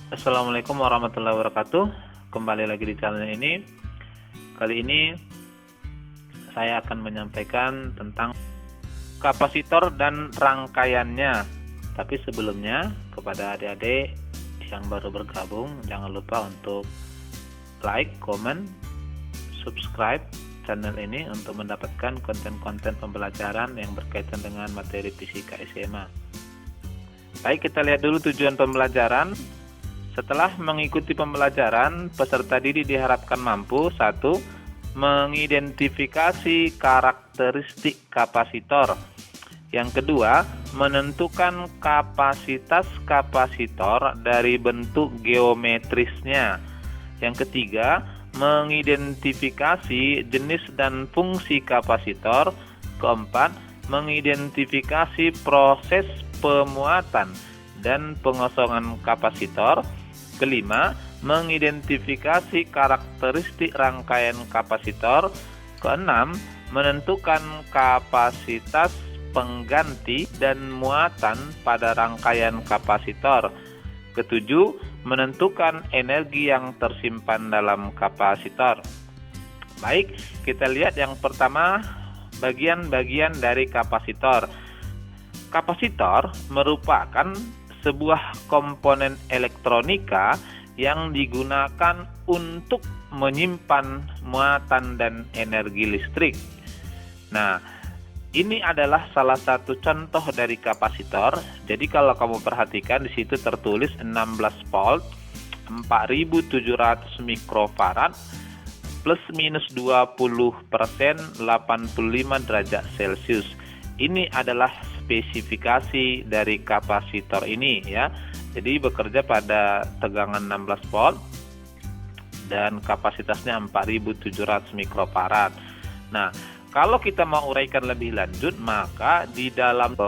Assalamualaikum warahmatullahi wabarakatuh. Kembali lagi di channel ini. Kali ini saya akan menyampaikan tentang kapasitor dan rangkaiannya. Tapi sebelumnya, kepada adik-adik yang baru bergabung, jangan lupa untuk like, comment, subscribe channel ini untuk mendapatkan konten-konten pembelajaran yang berkaitan dengan materi fisika SMA. Baik, kita lihat dulu tujuan pembelajaran. Setelah mengikuti pembelajaran, peserta didik diharapkan mampu: 1. Mengidentifikasi karakteristik kapasitor. Yang kedua, menentukan kapasitas kapasitor dari bentuk geometrisnya. Yang ketiga, mengidentifikasi jenis dan fungsi kapasitor. Keempat, mengidentifikasi proses pemuatan dan pengosongan kapasitor. Kelima, mengidentifikasi karakteristik rangkaian kapasitor. Keenam, menentukan kapasitas pengganti dan muatan pada rangkaian kapasitor. Ketujuh, menentukan energi yang tersimpan dalam kapasitor. Baik, kita lihat yang pertama, bagian-bagian dari kapasitor. Kapasitor merupakan sebuah komponen elektronika yang digunakan untuk menyimpan muatan dan energi listrik. Nah, ini adalah salah satu contoh dari kapasitor. Jadi kalau kamu perhatikan, di situ tertulis 16 volt, 4700 mikrofarad, plus minus 20%, 85 derajat Celcius. Ini adalah spesifikasi dari kapasitor ini ya. Jadi bekerja pada tegangan 16 volt dan kapasitasnya 4700 mikrofarad. Nah, kalau kita mau uraikan lebih lanjut, maka di dalam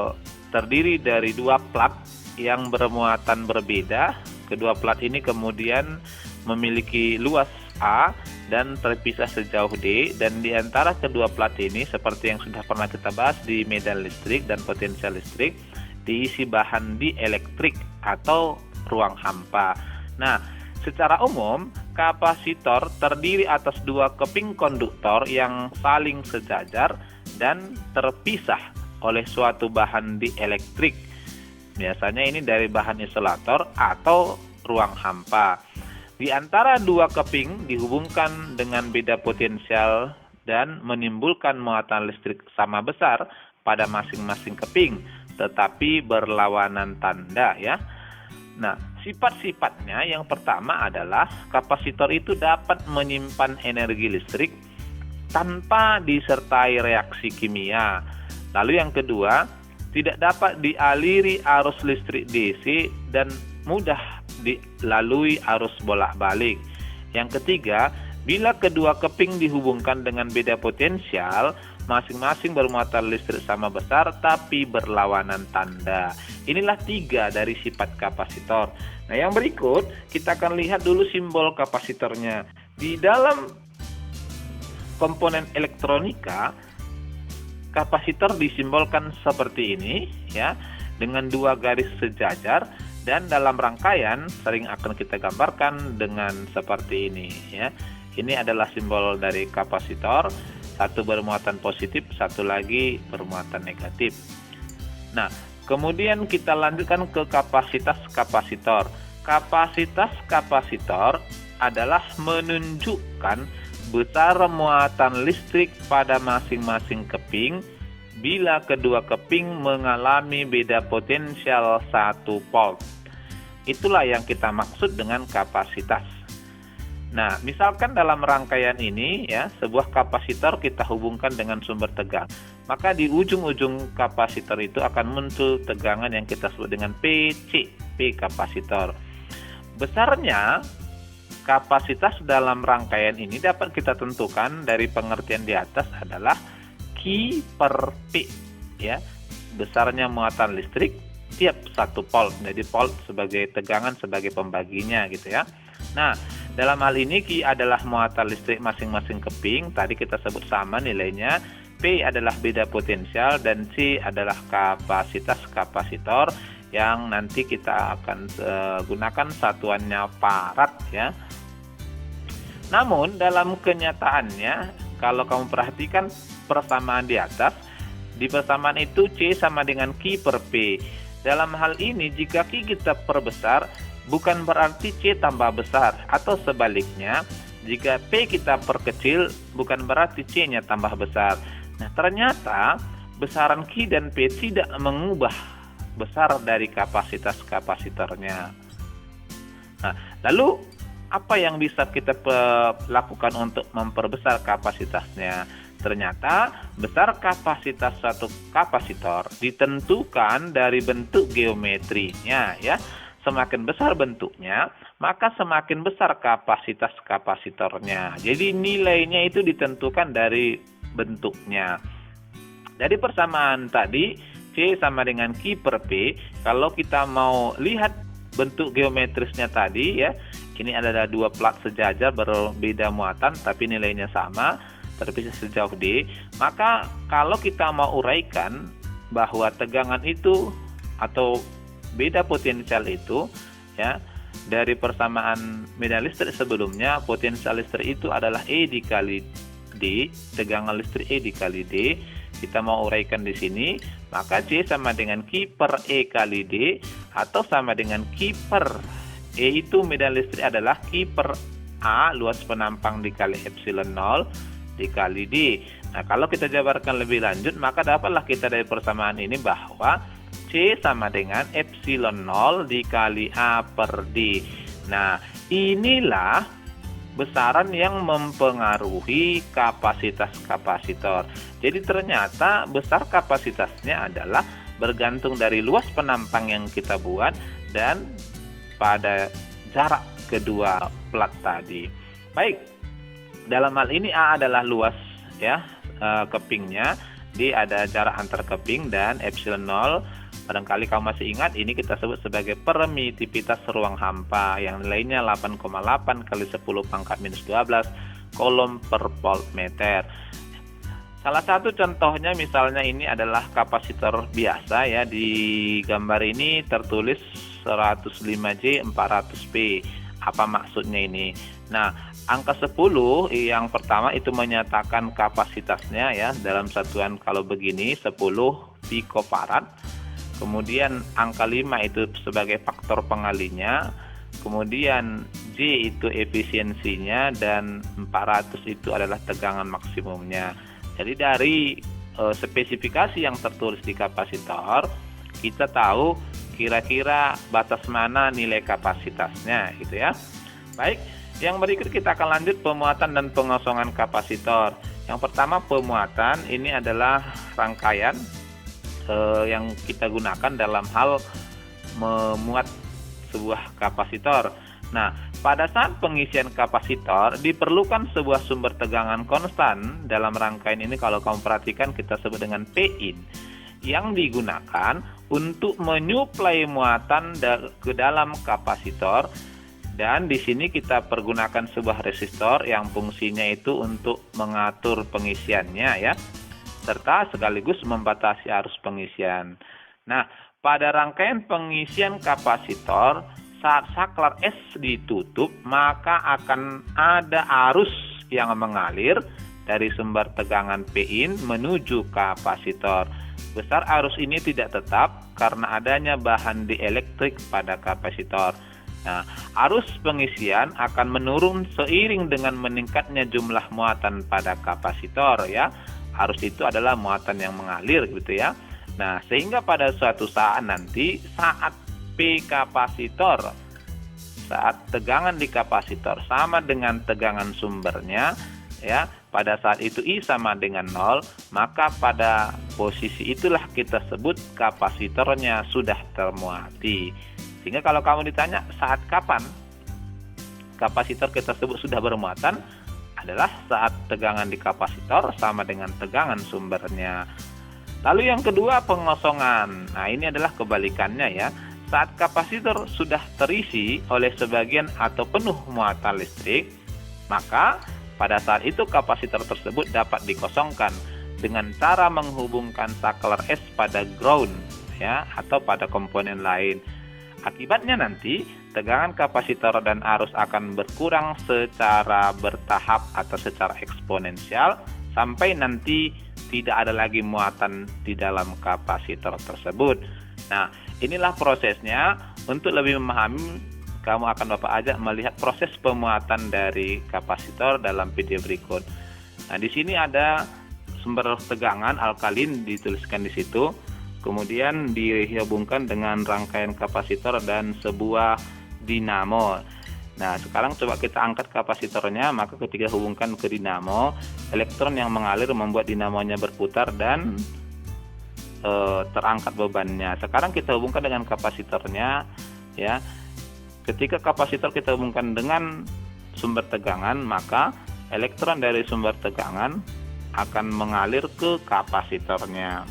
terdiri dari dua plat yang bermuatan berbeda. Kedua plat ini kemudian memiliki luas A dan terpisah sejauh D, dan di antara kedua plat ini, seperti yang sudah pernah kita bahas di medan listrik dan potensial listrik, diisi bahan dielektrik atau ruang hampa. Nah, secara umum kapasitor terdiri atas dua keping konduktor yang saling sejajar dan terpisah oleh suatu bahan dielektrik. Biasanya ini dari bahan isolator atau ruang hampa. Di antara dua keping dihubungkan dengan beda potensial dan menimbulkan muatan listrik sama besar pada masing-masing keping, tetapi berlawanan tanda ya. Nah, sifat-sifatnya yang pertama adalah kapasitor itu dapat menyimpan energi listrik tanpa disertai reaksi kimia. Lalu yang kedua, tidak dapat dialiri arus listrik DC dan mudah dilalui arus bolak-balik. Yang ketiga, bila kedua keping dihubungkan dengan beda potensial, masing-masing bermuatan listrik sama besar tapi berlawanan tanda. Inilah 3 dari sifat kapasitor. Nah, yang berikut kita akan lihat dulu simbol kapasitornya. Di dalam komponen elektronika, kapasitor disimbolkan seperti ini ya, dengan 2 garis sejajar, dan dalam rangkaian sering akan kita gambarkan dengan seperti ini ya. Ini adalah simbol dari kapasitor, satu bermuatan positif, satu lagi bermuatan negatif. Nah, kemudian kita lanjutkan ke kapasitas kapasitor. Kapasitas kapasitor adalah menunjukkan besar muatan listrik pada masing-masing keping bila kedua keping mengalami beda potensial 1 volt. Itulah yang kita maksud dengan kapasitas. Nah, misalkan dalam rangkaian ini ya, sebuah kapasitor kita hubungkan dengan sumber tegang. Maka di ujung-ujung kapasitor itu akan muncul tegangan yang kita sebut dengan PC, P kapasitor. Besarnya kapasitas dalam rangkaian ini dapat kita tentukan dari pengertian di atas adalah Q per P ya. Besarnya muatan listrik tiap 1 volt. Jadi volt sebagai tegangan sebagai pembaginya gitu ya. Nah, dalam hal ini Q adalah muatan listrik masing-masing keping, tadi kita sebut sama nilainya. P adalah beda potensial dan C adalah kapasitas kapasitor yang nanti kita akan gunakan satuannya farad ya. Namun dalam kenyataannya kalau kamu perhatikan persamaan di atas, di persamaan itu C sama dengan Q per P. Dalam hal ini jika Q kita perbesar bukan berarti C tambah besar, atau sebaliknya jika P kita perkecil bukan berarti C-nya tambah besar. Nah, ternyata besaran Q dan P tidak mengubah besar dari kapasitas kapasitornya. Nah, lalu apa yang bisa kita lakukan untuk memperbesar kapasitasnya? Ternyata besar kapasitas suatu kapasitor ditentukan dari bentuk geometrinya ya. Semakin besar bentuknya, maka semakin besar kapasitas kapasitornya. Jadi nilainya itu ditentukan dari bentuknya. Dari persamaan tadi C sama dengan Q per P, kalau kita mau lihat bentuk geometrisnya tadi ya, ini adalah dua plat sejajar berbeda muatan tapi nilainya sama, terpisah sejauh D. Maka kalau kita mau uraikan bahwa tegangan itu atau beda potensial itu ya, dari persamaan medan listrik sebelumnya, potensial listrik itu adalah E dikali D, tegangan listrik E dikali D. Kita mau uraikan di sini, maka C sama dengan Q per E kali D, atau sama dengan Q per E itu medan listrik adalah Q per A, luas penampang dikali epsilon 0 dikali D. Nah, kalau kita jabarkan lebih lanjut, maka dapatlah kita dari persamaan ini bahwa C sama dengan epsilon 0 dikali A per D. Nah, inilah besaran yang mempengaruhi kapasitas kapasitor. Jadi ternyata besar kapasitasnya adalah bergantung dari luas penampang yang kita buat dan pada jarak kedua plat tadi. Baik, dalam hal ini A adalah luas ya kepingnya, D ada jarak antar keping, dan epsilon 0 barangkali kamu masih ingat, ini kita sebut sebagai permitivitas ruang hampa yang nilainya 8,8 kali 10 pangkat minus 12 coulomb per voltmeter. Salah satu contohnya misalnya ini adalah kapasitor biasa ya, di gambar ini tertulis 105J 400P. Apa maksudnya ini? Nah, angka 10 yang pertama itu menyatakan kapasitasnya ya, dalam satuan kalau begini 10 picofarad. Kemudian angka 5 itu sebagai faktor pengalinya, kemudian J itu efisiensinya, dan 400 itu adalah tegangan maksimumnya. Jadi dari spesifikasi yang tertulis di kapasitor, kita tahu kira-kira batas mana nilai kapasitasnya gitu ya. Baik, yang berikut kita akan lanjut pemuatan dan pengosongan kapasitor. Yang pertama pemuatan, ini adalah rangkaian yang kita gunakan dalam hal memuat sebuah kapasitor. Nah, pada saat pengisian kapasitor diperlukan sebuah sumber tegangan konstan. Dalam rangkaian ini kalau kamu perhatikan kita sebut dengan Pin, yang digunakan untuk menyuplai muatan ke dalam kapasitor. Dan di sini kita pergunakan sebuah resistor yang fungsinya itu untuk mengatur pengisiannya ya, serta sekaligus membatasi arus pengisian. Nah, pada rangkaian pengisian kapasitor, saat saklar S ditutup, maka akan ada arus yang mengalir dari sumber tegangan Pin menuju kapasitor. Besar arus ini tidak tetap karena adanya bahan dielektrik pada kapasitor. Nah, arus pengisian akan menurun seiring dengan meningkatnya jumlah muatan pada kapasitor ya. Arus itu adalah muatan yang mengalir gitu ya. Nah, sehingga pada suatu saat nanti saat P kapasitor, saat tegangan di kapasitor sama dengan tegangan sumbernya ya, pada saat itu I sama dengan 0, maka pada posisi itulah kita sebut kapasitornya sudah termuati. Sehingga kalau kamu ditanya saat kapan kapasitor kita sebut sudah bermuatan, adalah saat tegangan di kapasitor sama dengan tegangan sumbernya. Lalu yang kedua pengosongan. Nah, ini adalah kebalikannya ya. Saat kapasitor sudah terisi oleh sebagian atau penuh muatan listrik, maka pada saat itu kapasitor tersebut dapat dikosongkan dengan cara menghubungkan saklar S pada ground ya, atau pada komponen lain. Akibatnya nanti tegangan kapasitor dan arus akan berkurang secara bertahap atau secara eksponensial sampai nanti tidak ada lagi muatan di dalam kapasitor tersebut. Nah, inilah prosesnya. Untuk lebih memahami, kamu akan Bapak ajak melihat proses pemuatan dari kapasitor dalam video berikut. Nah, di sini ada sumber tegangan alkalin dituliskan di situ. Kemudian dihubungkan dengan rangkaian kapasitor dan sebuah dinamo. Nah, sekarang coba kita angkat kapasitornya, maka ketika hubungkan ke dinamo, elektron yang mengalir membuat dinamonya berputar dan terangkat bebannya. Sekarang kita hubungkan dengan kapasitornya, ya. Ketika kapasitor kita hubungkan dengan sumber tegangan, maka elektron dari sumber tegangan akan mengalir ke kapasitornya.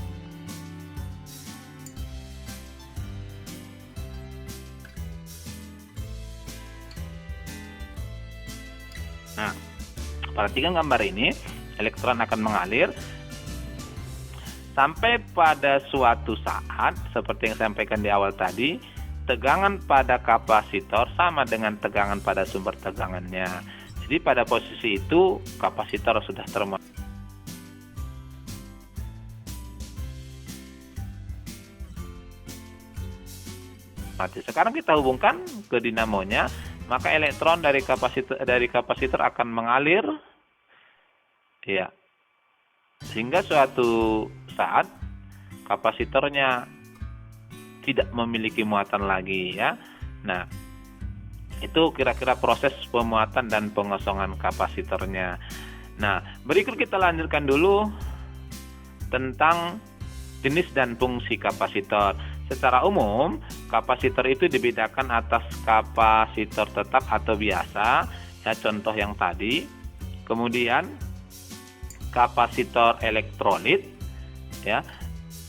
Nah, perhatikan gambar ini, elektron akan mengalir sampai pada suatu saat, seperti yang saya sampaikan di awal tadi, tegangan pada kapasitor sama dengan tegangan pada sumber tegangannya. Jadi pada posisi itu kapasitor sudah termotivasi. Sekarang kita hubungkan ke dinamonya, maka elektron dari kapasitor akan mengalir, ya, sehingga suatu saat kapasitornya tidak memiliki muatan lagi, ya. Nah, itu kira-kira proses pemuatan dan pengosongan kapasitornya. Nah, berikut kita lanjutkan dulu tentang jenis dan fungsi kapasitor. Secara umum, kapasitor itu dibedakan atas kapasitor tetap atau biasa, ya, contoh yang tadi. Kemudian kapasitor elektrolit, ya,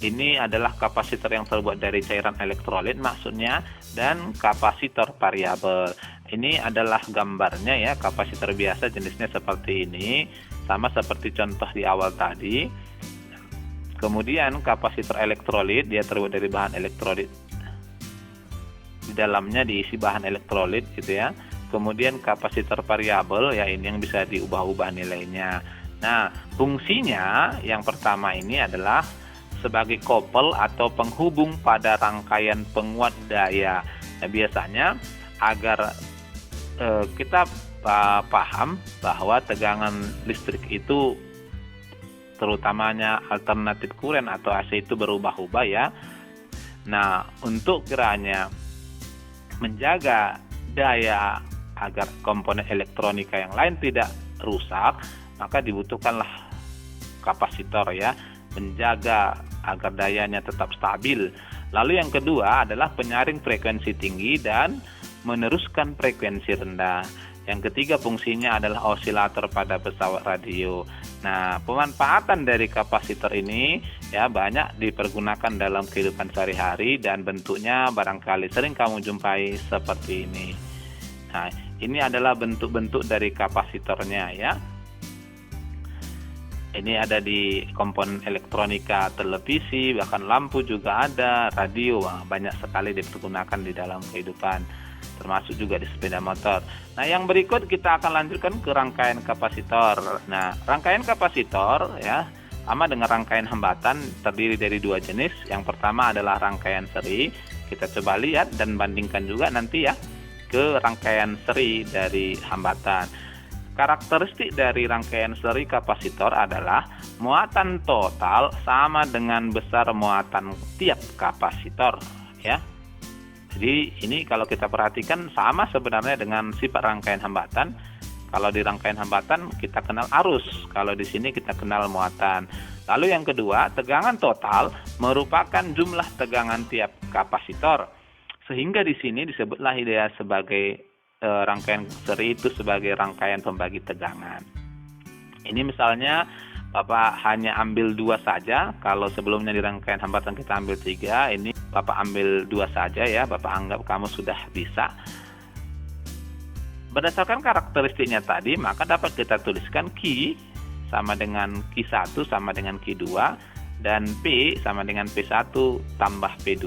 ini adalah kapasitor yang terbuat dari cairan elektrolit maksudnya, dan kapasitor variabel. Ini adalah gambarnya, ya, kapasitor biasa jenisnya seperti ini, sama seperti contoh di awal tadi. Kemudian kapasitor elektrolit, dia terbuat dari bahan elektrolit, di dalamnya diisi bahan elektrolit gitu, ya. Kemudian kapasitor variabel, ya, ini yang bisa diubah-ubah nilainya. Nah, fungsinya yang pertama ini adalah sebagai kopel atau penghubung pada rangkaian penguat daya. Nah, biasanya agar kita paham bahwa tegangan listrik itu, terutamanya alternatif kuren atau AC, itu berubah-ubah, ya. Nah, untuk kiranya menjaga daya agar komponen elektronika yang lain tidak rusak, maka dibutuhkanlah kapasitor, ya, menjaga agar dayanya tetap stabil. Lalu yang kedua adalah penyaring frekuensi tinggi dan meneruskan frekuensi rendah. Yang ketiga fungsinya adalah osilator pada pesawat radio. Nah, pemanfaatan dari kapasitor ini, ya, banyak dipergunakan dalam kehidupan sehari-hari dan bentuknya barangkali sering kamu jumpai seperti ini. Nah, ini adalah bentuk-bentuk dari kapasitornya, ya. Ini ada di komponen elektronika, televisi, bahkan lampu juga ada, radio, banyak sekali dipergunakan di dalam kehidupan, termasuk juga di sepeda motor. Nah, yang berikut kita akan lanjutkan ke rangkaian kapasitor. Nah, rangkaian kapasitor, ya, sama dengan rangkaian hambatan, terdiri dari dua jenis. Yang pertama adalah rangkaian seri. Kita coba lihat dan bandingkan juga nanti, ya, ke rangkaian seri dari hambatan. Karakteristik dari rangkaian seri kapasitor adalah muatan total sama dengan besar muatan tiap kapasitor, ya. Jadi ini kalau kita perhatikan sama sebenarnya dengan sifat rangkaian hambatan. Kalau di rangkaian hambatan kita kenal arus, kalau di sini kita kenal muatan. Lalu yang kedua, tegangan total merupakan jumlah tegangan tiap kapasitor. Sehingga di sini disebutlah dia sebagai rangkaian seri itu sebagai rangkaian pembagi tegangan. Ini misalnya Bapak hanya ambil 2 saja. Kalau sebelumnya di rangkaian hambatan kita ambil 3, ini Bapak ambil 2 saja, ya. Bapak anggap kamu sudah bisa. Berdasarkan karakteristiknya tadi, maka dapat kita tuliskan Q sama dengan Q1 sama dengan Q2, dan P sama dengan P1 tambah P2.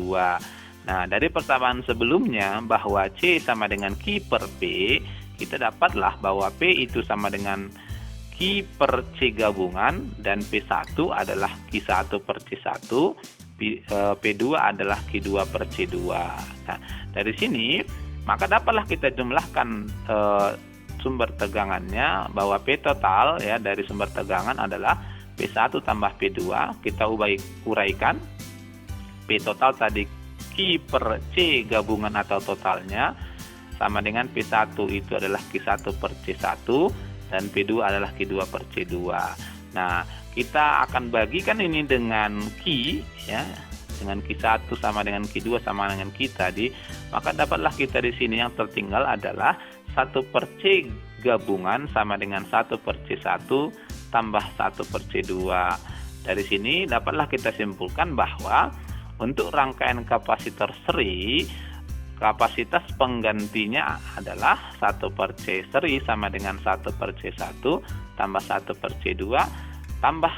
Nah, dari persamaan sebelumnya bahwa C sama dengan Q per P, kita dapatlah bahwa P itu sama dengan Q per C gabungan dan P1 adalah Q1 per C1, P2 adalah Q2 per C2. Nah, dari sini maka dapatlah kita jumlahkan sumber tegangannya bahwa P total ya dari sumber tegangan adalah P1 tambah P2. Kita uraikan P total tadi Q per C gabungan atau totalnya sama dengan P1 itu adalah Q1 per C1 dan P2 adalah Q2 per C2. Nah, kita akan bagikan ini dengan Q ya, dengan Q1 sama dengan Q2 sama dengan Q tadi, maka dapatlah kita di sini yang tertinggal adalah 1 per C gabungan sama dengan 1 per C1 tambah 1 per C2. Dari sini dapatlah kita simpulkan bahwa untuk rangkaian kapasitor seri, kapasitas penggantinya adalah 1 per C seri sama dengan 1 per C1 tambah 1 per C2 tambah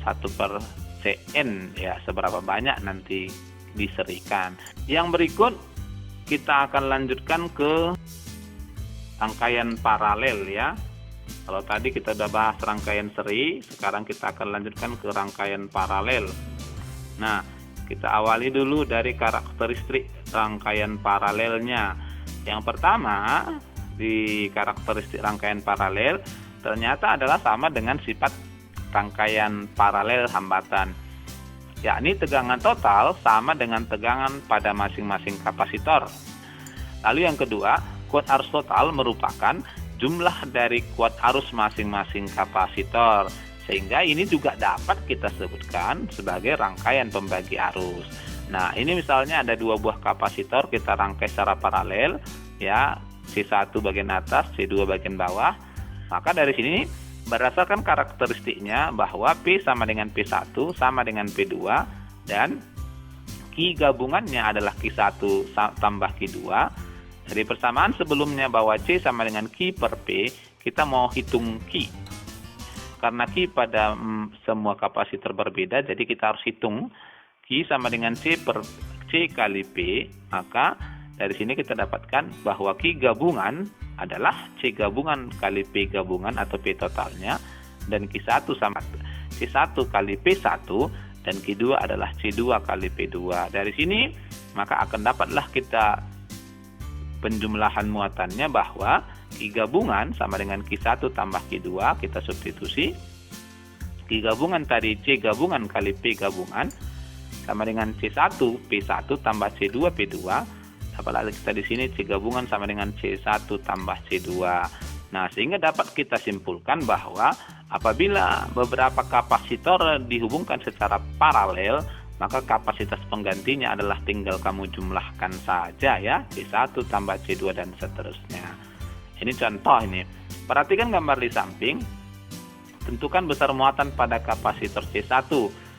1 per Cn ya, seberapa banyak nanti diserikan. Yang berikut kita akan lanjutkan ke rangkaian paralel ya. Kalau tadi kita sudah bahas rangkaian seri, sekarang kita akan lanjutkan ke rangkaian paralel. Nah, kita awali dulu dari karakteristik rangkaian paralelnya. Yang pertama, di karakteristik rangkaian paralel ternyata adalah sama dengan sifat rangkaian paralel hambatan, yakni tegangan total sama dengan tegangan pada masing-masing kapasitor. Lalu yang kedua, kuat arus total merupakan jumlah dari kuat arus masing-masing kapasitor, sehingga ini juga dapat kita sebutkan sebagai rangkaian pembagi arus. Nah, ini misalnya ada 2 buah kapasitor kita rangkai secara paralel ya, C1 bagian atas, C2 bagian bawah. Maka dari sini berdasarkan karakteristiknya bahwa P sama dengan P1 sama dengan P2 dan Q gabungannya adalah Q1 tambah Q2. Dari persamaan sebelumnya bahwa C sama dengan Q per P, kita mau hitung Q. Karena Q pada semua kapasitor berbeda, jadi kita harus hitung Q sama dengan C per C kali P. Maka dari sini kita dapatkan bahwa Q gabungan adalah C gabungan kali P gabungan atau P totalnya, dan Q1 sama C1 kali P1 dan Q2 adalah C2 kali P2. Dari sini maka akan dapatlah kita penjumlahan muatannya bahwa Q gabungan sama dengan Q1 tambah Q2, kita substitusi. Q gabungan tadi C gabungan kali P gabungan sama dengan C1 P1 tambah C2 P2. Apalagi kita di sini C gabungan sama dengan C1 tambah C2. Nah, sehingga dapat kita simpulkan bahwa apabila beberapa kapasitor dihubungkan secara paralel, maka kapasitas penggantinya adalah tinggal kamu jumlahkan saja ya, C1 tambah C2 dan seterusnya. Ini contoh ini. Perhatikan gambar di samping. Tentukan besar muatan pada kapasitor C1.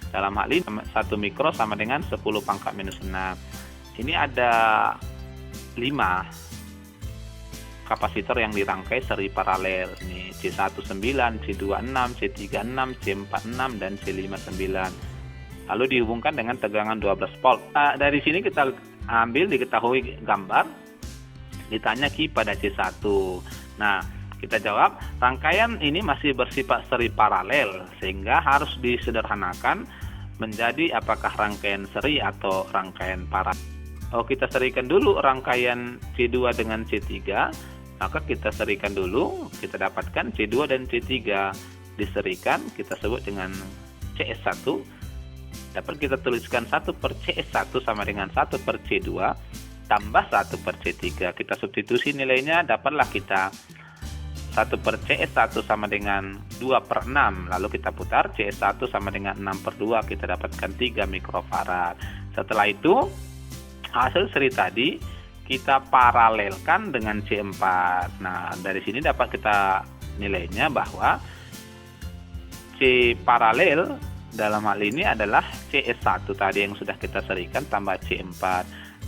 Dalam hal ini 1 mikro sama dengan 10 pangkat minus 6. Ini ada 5 kapasitor yang dirangkai seri paralel. Ini C19, C26, C36, C46, dan C59. Lalu dihubungkan dengan tegangan 12 volt. Dari sini kita ambil diketahui gambar. Ditanya Q pada C1. Nah, kita jawab, rangkaian ini masih bersifat seri paralel, sehingga harus disederhanakan menjadi apakah rangkaian seri atau rangkaian paralel. Kita serikan dulu rangkaian C2 dengan C3, maka kita serikan dulu, kita dapatkan C2 dan C3 diserikan, kita sebut dengan CS1. Dapat kita tuliskan 1 per CS1 sama dengan 1 per C2 tambah 1 per C3. Kita substitusi nilainya, dapatlah kita 1 per CS1 sama dengan 2 per 6. Lalu kita putar, CS1 sama dengan 6 per 2, kita dapatkan 3 mikrofarad. Setelah itu, hasil seri tadi kita paralelkan dengan C4. Nah, dari sini dapat kita nilainya bahwa C paralel dalam hal ini adalah CS1 tadi yang sudah kita serikan tambah C4.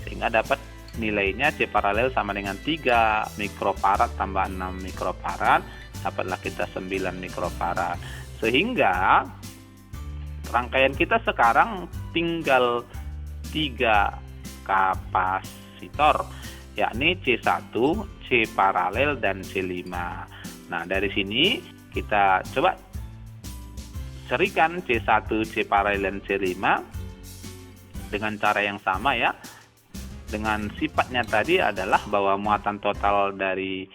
Sehingga dapat nilainya C paralel sama dengan 3 mikrofarad tambah 6 mikrofarad. Dapatlah kita 9 mikrofarad. Sehingga rangkaian kita sekarang tinggal 3 kapasitor, yakni C1, C paralel, dan C5. Nah, dari sini kita coba serikan C1, C paralel, dan C5 dengan cara yang sama ya. Dengan sifatnya tadi adalah bahwa muatan total dari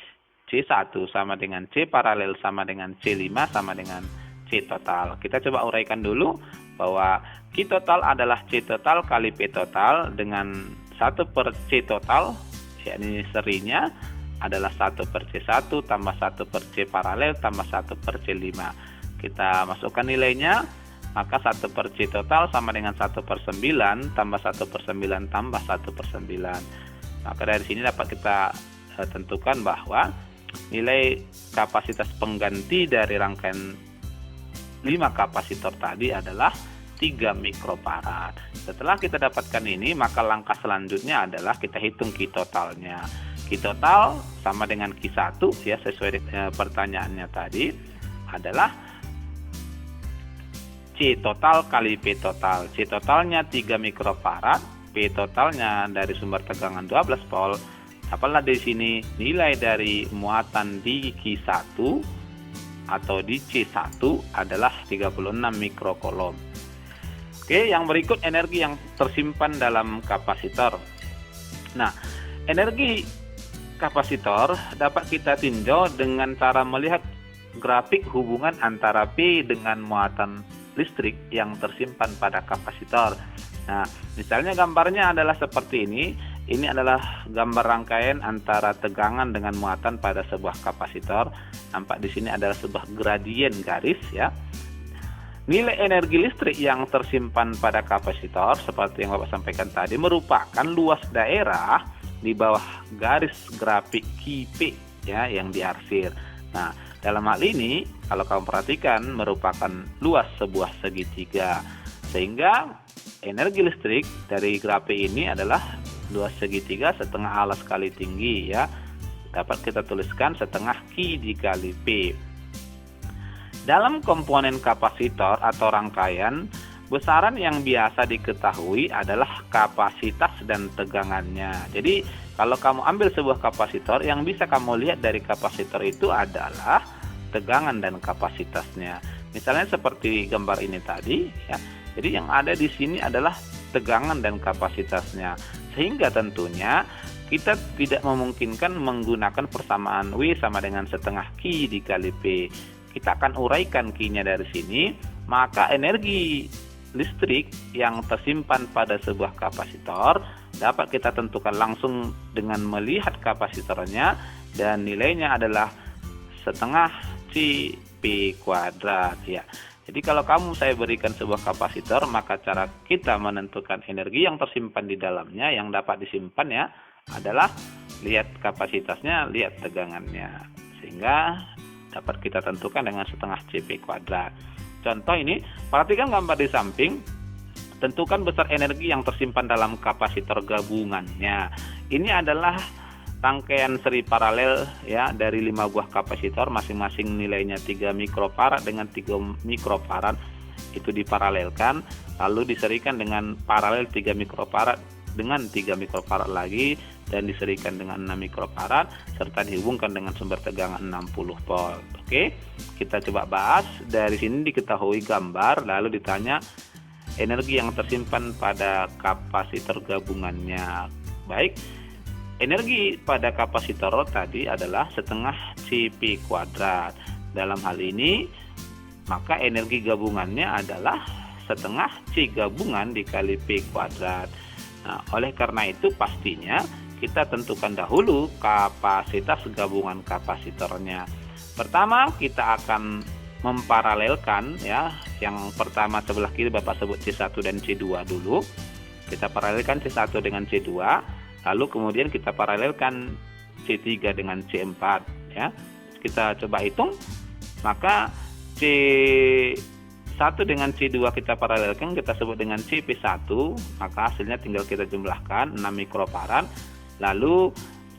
C1 sama dengan C paralel sama dengan C5 sama dengan C total. Kita coba uraikan dulu bahwa Q total adalah C total kali P total dengan 1/C total, yakni serinya adalah 1/C1 tambah 1/C paralel tambah 1/C5. Kita masukkan nilainya, maka 1/C total sama dengan 1/9 tambah 1/9 tambah 1/9. Maka dari sini dapat kita tentukan bahwa nilai kapasitas pengganti dari rangkaian 5 kapasitor tadi adalah 3 mikrofarad. Setelah kita dapatkan ini, maka langkah selanjutnya adalah kita hitung Q totalnya. Q total sama dengan Q1 ya, sesuai pertanyaannya tadi adalah C total kali P total. C totalnya 3 mikrofarad, P totalnya dari sumber tegangan 12 volt. Apalah di sini nilai dari muatan di Q1 atau di C1 adalah 36 mikrocoulomb. Oke, yang berikut energi yang tersimpan dalam kapasitor. Nah, energi kapasitor dapat kita tinjau dengan cara melihat grafik hubungan antara P dengan muatan listrik yang tersimpan pada kapasitor. Nah, misalnya gambarnya adalah seperti ini. Ini adalah gambar rangkaian antara tegangan dengan muatan pada sebuah kapasitor. Nampak di sini adalah sebuah gradien garis ya. Nilai energi listrik yang tersimpan pada kapasitor seperti yang Bapak sampaikan tadi merupakan luas daerah di bawah garis grafik QP ya yang diarsir. Nah, dalam hal ini kalau kamu perhatikan merupakan luas sebuah segitiga, sehingga energi listrik dari grafik ini adalah luas segitiga setengah alas kali tinggi ya. Dapat kita tuliskan setengah Q dikali P. Dalam komponen kapasitor atau rangkaian, besaran yang biasa diketahui adalah kapasitas dan tegangannya. Jadi kalau kamu ambil sebuah kapasitor, yang bisa kamu lihat dari kapasitor itu adalah tegangan dan kapasitasnya. Misalnya seperti gambar ini tadi ya. Jadi yang ada di sini adalah tegangan dan kapasitasnya. Sehingga tentunya kita tidak memungkinkan menggunakan persamaan W sama dengan setengah Q dikali P. Kita akan uraikan Q-nya dari sini, maka energi listrik yang tersimpan pada sebuah kapasitor dapat kita tentukan langsung dengan melihat kapasitornya, dan nilainya adalah setengah CP kuadrat ya. Jadi kalau saya berikan sebuah kapasitor, maka cara kita menentukan energi yang tersimpan di dalamnya yang dapat disimpan ya adalah lihat kapasitasnya, lihat tegangannya, sehingga dapat kita tentukan dengan setengah CP kuadrat. Contoh ini, perhatikan gambar di samping, tentukan besar energi yang tersimpan dalam kapasitor gabungannya. Ini adalah rangkaian seri paralel ya dari 5 buah kapasitor, masing-masing nilainya 3 mikrofarad dengan 3 mikrofarad itu diparalelkan, lalu diserikan dengan paralel 3 mikrofarad dengan 3 mikrofarad lagi dan diserikan dengan 6 mikrofarad serta dihubungkan dengan sumber tegangan 60 volt. Oke, kita coba bahas. Dari sini diketahui gambar, lalu ditanya energi yang tersimpan pada kapasitor gabungannya. Baik, energi pada kapasitor tadi adalah setengah CP kuadrat. Dalam hal ini, maka energi gabungannya adalah setengah C gabungan dikali P kuadrat. Nah, oleh karena itu pastinya kita tentukan dahulu kapasitas gabungan kapasitornya. Pertama, kita akan memparalelkan ya. Yang pertama sebelah kiri Bapak sebut C1 dan C2 dulu. Kita paralelkan C1 dengan C2, lalu kemudian kita paralelkan C3 dengan C4 ya. Kita coba hitung, maka C1 dengan C2 kita paralelkan, kita sebut dengan CP1, maka hasilnya tinggal kita jumlahkan 6 mikrofarad. Lalu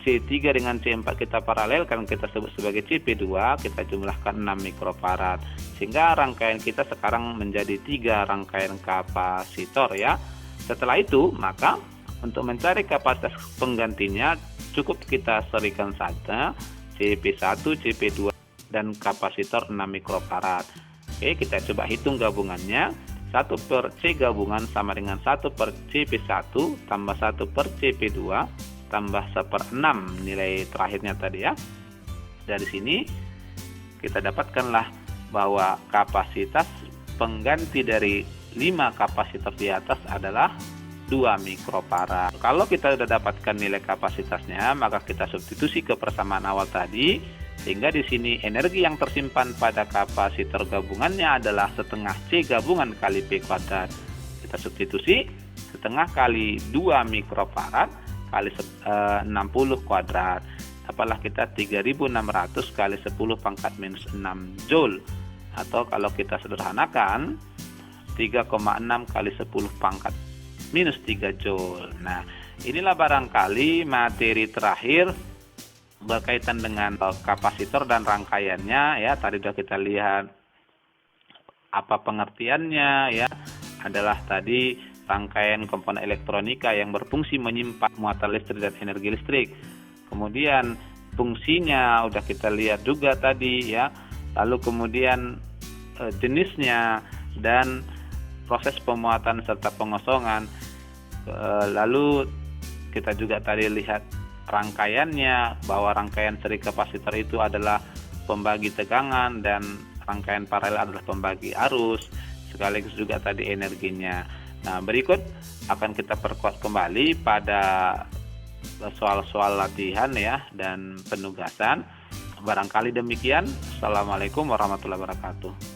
C3 dengan C4 kita paralelkan, kita sebut sebagai CP2, kita jumlahkan 6 mikrofarad. Sehingga rangkaian kita sekarang menjadi 3 rangkaian kapasitor ya. Setelah itu, maka untuk mencari kapasitas penggantinya cukup kita serikan saja CP1, CP2 dan kapasitor 6 mikrofarad. Oke, kita coba hitung gabungannya. 1 per C gabungan sama dengan 1 per CP1 tambah 1 per CP2 tambah 1/6 nilai terakhirnya tadi ya. Dari sini kita dapatkanlah bahwa kapasitas pengganti dari 5 kapasitor di atas adalah 2 mikrofarad. Kalau kita sudah dapatkan nilai kapasitasnya, maka kita substitusi ke persamaan awal tadi, sehingga di sini energi yang tersimpan pada kapasitor gabungannya adalah setengah C gabungan kali P kuadrat. Kita substitusi setengah kali 2 mikrofarad kali 60 kuadrat. Dapatlah kita 3600 kali 10 pangkat minus 6 joule. Atau kalau kita sederhanakan 3,6 kali 10 pangkat minus 3 joule. Nah, inilah barangkali materi terakhir berkaitan dengan kapasitor dan rangkaiannya ya. Tadi sudah kita lihat apa pengertiannya ya. Adalah tadi rangkaian komponen elektronika yang berfungsi menyimpan muatan listrik dan energi listrik. Kemudian fungsinya udah kita lihat juga tadi ya. Lalu kemudian jenisnya dan proses pemuatan serta pengosongan. Lalu kita juga tadi lihat rangkaiannya, bahwa rangkaian seri kapasitor itu adalah pembagi tegangan dan rangkaian paralel adalah pembagi arus, sekaligus juga tadi energinya. Nah, berikut akan kita perkuat kembali pada soal-soal latihan ya dan penugasan. Barangkali demikian. Assalamualaikum warahmatullahi wabarakatuh.